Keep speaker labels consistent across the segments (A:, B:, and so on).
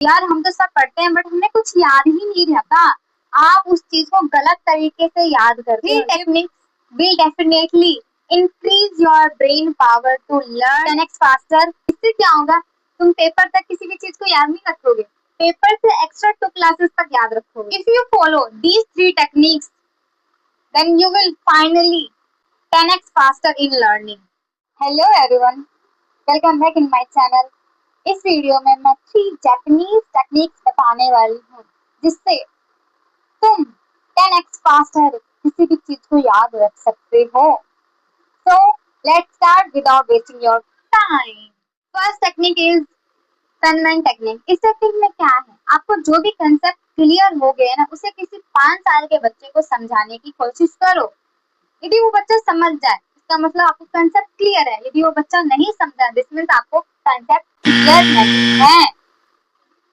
A: यार हम तो सब पढ़ते हैं बट हमें कुछ याद ही नहीं रहता। आप उस चीज को गलत तरीके से याद करते हो। Techniques will definitely increase your brain power to learn 10x faster। इससे क्या होगा, तुम पेपर तक किसी भी चीज को याद नहीं रखोगे, पेपर से एक्स्ट्रा 2 क्लासेस तक याद रखोगे। If you follow these 3 techniques then you will finally 10x faster in learning। Hello everyone, welcome back in my channel। इस वीडियो में मैं 3 जापानीज टेक्निक्स बताने वाली हूँ जिससे तुम 10x फास्टर किसी भी चीज को याद रख सकते हो। So let's start without wasting your time। First technique is payment technique. इस टेक्निक में क्या है, आपको जो भी कंसेप्ट क्लियर हो गए ना उसे किसी 5 साल के बच्चे को समझाने की कोशिश करो। यदि वो बच्चा समझ जाए इसका मतलब आपको कंसेप्ट क्लियर है। यदि वो बच्चा नहीं समझा दिस मीन्स आपको कंसेप्ट क्लियर नहीं है।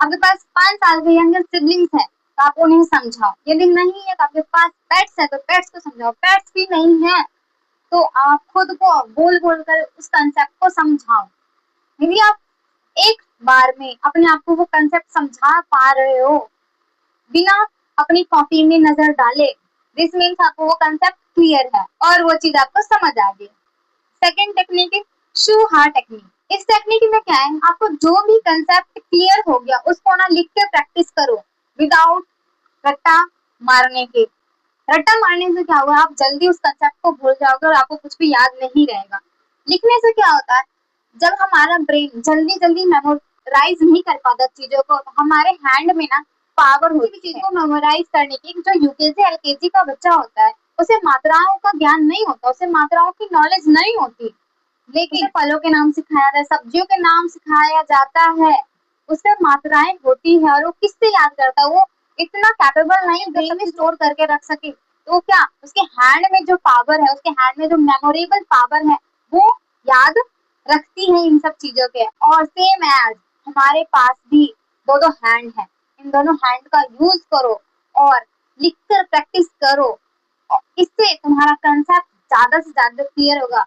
A: आपके पास 5 साल के यंगर सिबलिंग्स है तो आप उन्हें समझाओ। यदि नहीं है तो आपके पास पेट्स है तो पेट्स को समझाओ। पेट्स भी नहीं है तो आप खुद को बोल बोल कर उस कंसेप्ट को समझाओ। यदि आप एक बार में अपने आप को वो कंसेप्ट समझा पा रहे हो बिना अपनी कॉपी में नजर डाले, दिस मीन्स आपको वो कंसेप्ट क्लियर है और वो चीज आपको समझ आ गई। सेकेंड टेक्निक है शू हार टेक्निक। इस टेक्निक में क्या है, आपको जो भी कंसेप्ट क्लियर हो गया उसको ना लिख के प्रैक्टिस करो विदाउट रट्टा मारने के। रट्टा मारने से क्या होगा, आप जल्दी उस कंसेप्ट को भूल जाओगे और आपको कुछ भी याद नहीं रहेगा। लिखने से क्या होता है, जब हमारा ब्रेन जल्दी जल्दी मेमोराइज नहीं कर पाता चीजों को तो हमारे हैंड में ना पावर होती है चीज को मेमोराइज करने की। जो यूकेजी एलकेजी का बच्चा होता है उसे मात्राओं का ज्ञान नहीं होता, उसे मात्राओं की नॉलेज नहीं होती, लेकिन फलों के नाम सिखाया जाता है, सब्जियों के नाम सिखाया जाता है, उससे मात्राएं होती है और वो किससे याद करता है, वो इतना कैपेबल नहीं ब्रेन में स्टोर करके रख सके। तो क्या उसके हैंड में जो पावर है, उसके हैंड में जो मेमोरेबल पावर है वो याद रखती है इन सब चीजों के। और सेम एज हमारे पास भी दो दो हैंड है, इन दोनों हैंड का यूज करो और लिखकर प्रैक्टिस करो। और इससे तुम्हारा कंसेप्ट ज्यादा से ज्यादा क्लियर होगा।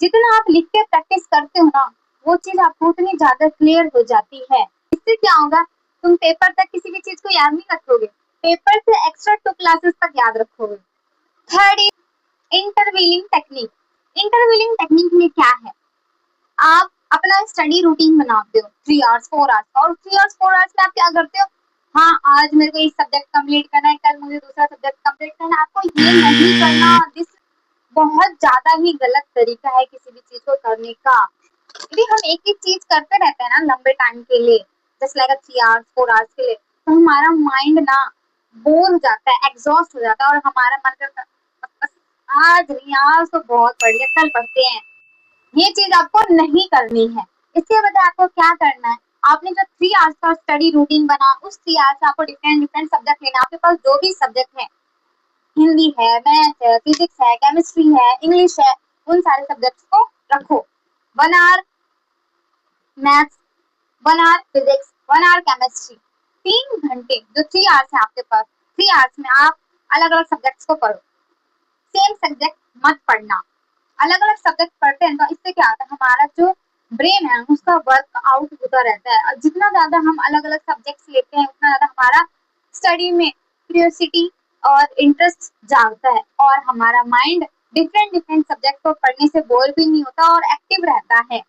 A: जितना आप लिख के प्रैक्टिस करते हो ना वो चीज आपको उतनी ज्यादा क्लियर हो जाती है। इससे क्या होगा, तुम पेपर तक किसी भी चीज को याद नहीं रखोगे, पेपर से एक्स्ट्रा 2 क्लासेस तक याद रखोगे। Third interleaving technique. Interleaving technique में क्या है, आप अपना स्टडी रूटीन बनाते हो 3 आवर्स 4 आवर्स और 3 आवर्स 4 आवर्स में आप क्या करते हो, हाँ आज मेरे को ये सब्जेक्ट कंप्लीट करना है, कल मुझे दूसरा सब्जेक्ट कंप्लीट करना है। आपको ये नहीं करना, दिस बहुत ज्यादा ही गलत तरीका है किसी भी चीज को करने का। यदि हम एक ही चीज करते रहते हैं ना लंबे टाइम के लिए जस्ट लाइक 3 आवर्स 4 आवर्स के लिए तो हमारा माइंड ना बोर हो जाता है, एग्जॉस्ट हो जाता है और हमारा मन करता है बस आज नहीं, आज तो बहुत बढ़िया कल पढ़ते हैं। ये चीज आपको नहीं करनी है। इसके बजाय आपको क्या करना है, आपने जो 3 आवर्स का स्टडी रूटीन बना उस 3 आवर्स में आपको डिफरेंट डिफरेंट सब्जेक्ट लेना। आपके पास जो भी सब्जेक्ट है, हिंदी है, मैथ है, फिजिक्स है, केमिस्ट्री है, इंग्लिश है, उन सारे सब्जेक्ट्स को रखो। 1 hour maths, 1 hour physics, 1 hour chemistry. 3 घंटे जो 3 आवर्स है आपके पास, 3 आवर्स में आप अलग अलग सब्जेक्ट्स को पढ़ो। सेम सब्जेक्ट मत पढ़ना, अलग अलग सब्जेक्ट पढ़ते हैं तो इससे क्या होता है, हमारा जो ब्रेन है उसका वर्क आउट होता रहता है। और जितना ज्यादा हम अलग अलग सब्जेक्ट्स लेते हैं उतना ज्यादा हमारा स्टडी में क्यूरियोसिटी और इंटरेस्ट जागता है और हमारा माइंड डिफरेंट डिफरेंट सब्जेक्ट को पढ़ने से बोर भी नहीं होता और एक्टिव रहता है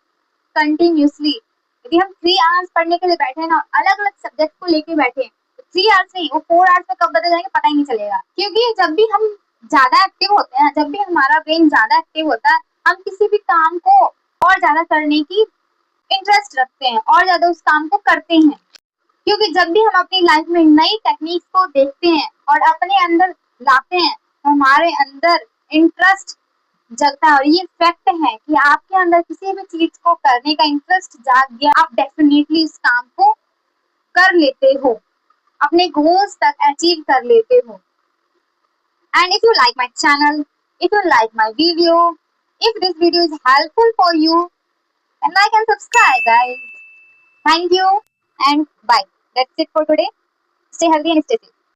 A: कंटिन्यूसली। यदि हम 3 आवर्स पढ़ने के लिए बैठे हैं ना, अलग अलग सब्जेक्ट को लेके बैठे हैं, 3 आवर्स नहीं वो 4 आवर्स में कब बदल जाएंगे पता ही नहीं चलेगा। क्योंकि जब भी हम ज्यादा एक्टिव होते हैं, जब भी हमारा ब्रेन ज्यादा एक्टिव होता है, हम किसी भी काम को और ज्यादा करने की इंटरेस्ट रखते हैं और ज्यादा उस काम को करते हैं। क्योंकि जब भी हम अपनी लाइफ में नई टेक्निक्स को देखते हैं और अपने अंदर लाते हैं तो हमारे अंदर इंटरेस्ट जगता है। और ये फैक्ट है कि आपके अंदर किसी भी चीज को करने का इंटरेस्ट जाग गया, आप डेफिनेटली इस काम को कर लेते हो, अपने गोल्स तक अचीव कर लेते हो। And if you like my channel, if you like my video, if this video is helpful for you, then like and subscribe guys. Thank you and bye. That's it for today. Stay healthy and stay safe.